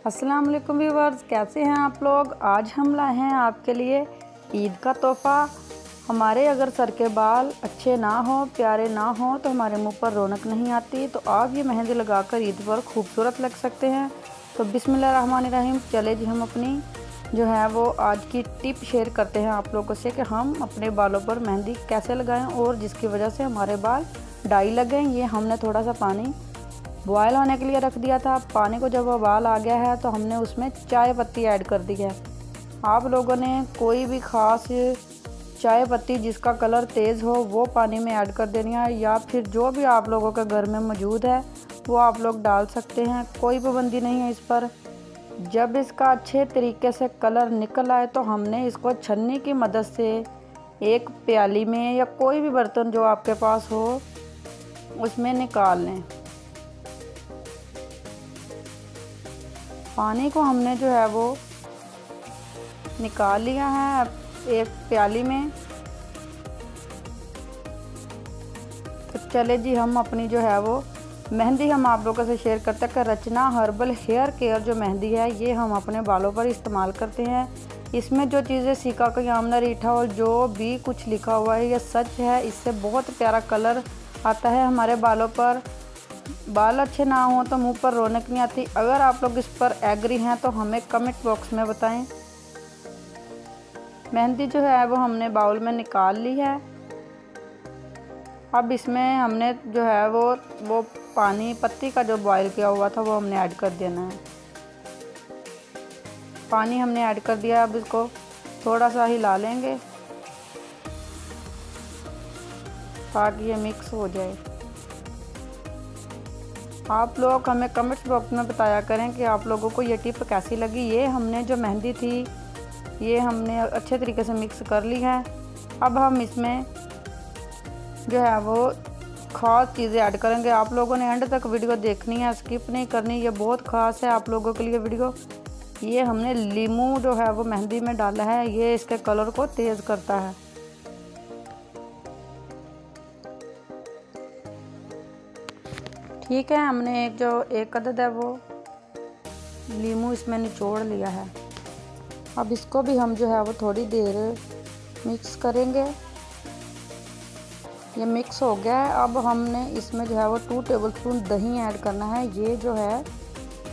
अस्सलाम वालेकुम व्यूवर्स, कैसे हैं आप लोग। आज हम लाए हैं आपके लिए ईद का तोहफ़ा। हमारे अगर सर के बाल अच्छे ना हो, प्यारे ना हो तो हमारे मुंह पर रौनक नहीं आती। तो आप ये मेहंदी लगाकर ईद पर खूबसूरत लग सकते हैं। तो बिस्मिल्लाहिर्रहमानिर्रहीम, चले जी हम अपनी जो है वो आज की टिप शेयर करते हैं आप लोगों से कि हम अपने बालों पर मेहंदी कैसे लगाएं और जिसकी वजह से हमारे बाल डाई लगें। ये हमने थोड़ा सा पानी बॉयल होने के लिए रख दिया था। पानी को जब उबाल आ गया है तो हमने उसमें चाय पत्ती ऐड कर दी है। आप लोगों ने कोई भी ख़ास चाय पत्ती जिसका कलर तेज़ हो वो पानी में ऐड कर देनी है, या फिर जो भी आप लोगों के घर में मौजूद है वो आप लोग डाल सकते हैं। कोई पाबंदी नहीं है इस पर। जब इसका अच्छे तरीके से कलर निकल आए तो हमने इसको छन्नी की मदद से एक प्याली में या कोई भी बर्तन जो आपके पास हो उसमें निकाल लें। पानी को हमने जो है वो निकाल लिया है एक प्याली में। तो चले जी हम अपनी जो है वो मेहंदी हम आप लोगों से शेयर करते हैं कि रचना हर्बल हेयर केयर जो मेहंदी है ये हम अपने बालों पर इस्तेमाल करते हैं। इसमें जो चीज़ें सीका का यामना रीठा और जो भी कुछ लिखा हुआ है ये सच है। इससे बहुत प्यारा कलर आता है हमारे बालों पर। बाल अच्छे ना हो तो मुंह पर रौनक नहीं आती। अगर आप लोग इस पर एग्री हैं तो हमें कमेंट बॉक्स में बताएं। मेहंदी जो है वो हमने बाउल में निकाल ली है। अब इसमें हमने जो है वो पानी पत्ती का जो बॉयल किया हुआ था वो हमने ऐड कर देना है। पानी हमने ऐड कर दिया। अब इसको थोड़ा सा हिला लेंगे ताकि ये मिक्स हो जाए। आप लोग हमें कमेंट्स बॉक्स में बताया करें कि आप लोगों को ये टिप कैसी लगी। ये हमने जो मेहंदी थी ये हमने अच्छे तरीके से मिक्स कर ली है। अब हम इसमें जो है वो ख़ास चीज़ें ऐड करेंगे। आप लोगों ने एंड तक वीडियो देखनी है, स्किप नहीं करनी। ये बहुत ख़ास है आप लोगों के लिए वीडियो। ये हमने लीमू जो है वो मेहंदी में डाला है। ये इसके कलर को तेज़ करता है। ठीक है, हमने एक अदद है वो लीमू इसमें निचोड़ लिया है। अब इसको भी हम जो है वो थोड़ी देर मिक्स करेंगे। ये मिक्स हो गया है। अब हमने इसमें जो है वो 2 टेबलस्पून दही ऐड करना है। ये जो है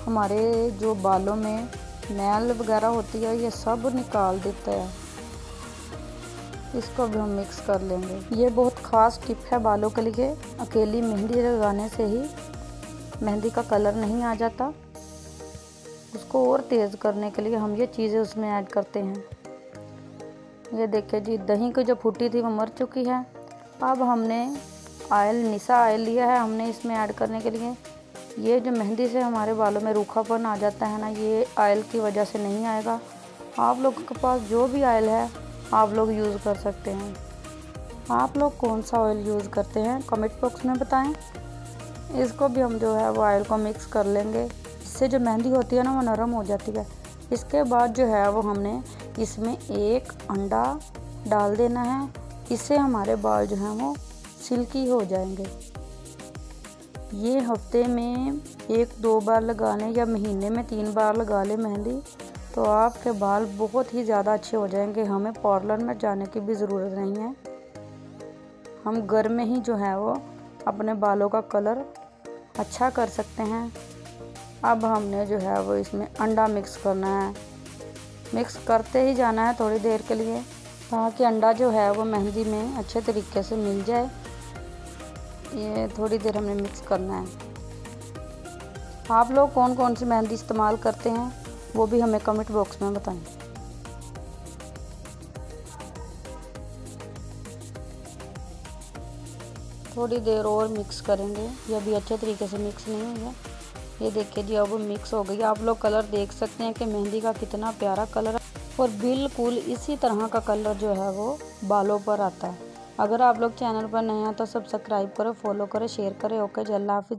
हमारे जो बालों में मैल वगैरह होती है ये सब निकाल देता है। इसको भी हम मिक्स कर लेंगे। ये बहुत ख़ास टिप है बालों के लिए। अकेली मेहंदी लगाने से ही मेहंदी का कलर नहीं आ जाता। उसको और तेज़ करने के लिए हम ये चीज़ें उसमें ऐड करते हैं। ये देखिए जी, दही की जो फूटी थी वो मर चुकी है। अब हमने निसा ऑयल लिया है हमने इसमें ऐड करने के लिए। ये जो मेहंदी से हमारे बालों में रूखापन आ जाता है ना, ये ऑयल की वजह से नहीं आएगा। आप लोगों के पास जो भी ऑयल है आप लोग यूज़ कर सकते हैं। आप लोग कौन सा ऑयल यूज़ करते हैं कमेंट बॉक्स में बताएं। इसको भी हम जो है वो ऑयल को मिक्स कर लेंगे। इससे जो मेहंदी होती है ना वो नरम हो जाती है। इसके बाद जो है वो हमने इसमें एक अंडा डाल देना है। इससे हमारे बाल जो हैं वो सिल्की हो जाएंगे। ये हफ्ते में 1-2 बार लगा लें या महीने में 3 बार लगा लें मेहंदी, तो आपके बाल बहुत ही ज़्यादा अच्छे हो जाएंगे। हमें पार्लर में जाने की भी ज़रूरत नहीं है। हम घर में ही जो है वो अपने बालों का कलर अच्छा कर सकते हैं। अब हमने जो है वो इसमें अंडा मिक्स करना है। मिक्स करते ही जाना है थोड़ी देर के लिए, ताकि अंडा जो है वो मेहंदी में अच्छे तरीके से मिल जाए। ये थोड़ी देर हमने मिक्स करना है। आप लोग कौन कौन सी मेहंदी इस्तेमाल करते हैं वो भी हमें कमेंट बॉक्स में बताएं। थोड़ी देर और मिक्स करेंगे। ये अभी अच्छे तरीके से मिक्स नहीं हुआ। ये देखिए जी, अब वो मिक्स हो गई। आप लोग कलर देख सकते हैं कि मेहंदी का कितना प्यारा कलर है और बिल्कुल इसी तरह का कलर जो है वो बालों पर आता है। अगर आप लोग चैनल पर नए हैं तो सब्सक्राइब करो, फॉलो करें, शेयर करें। ओके जी, अल्लाह हाफिज़।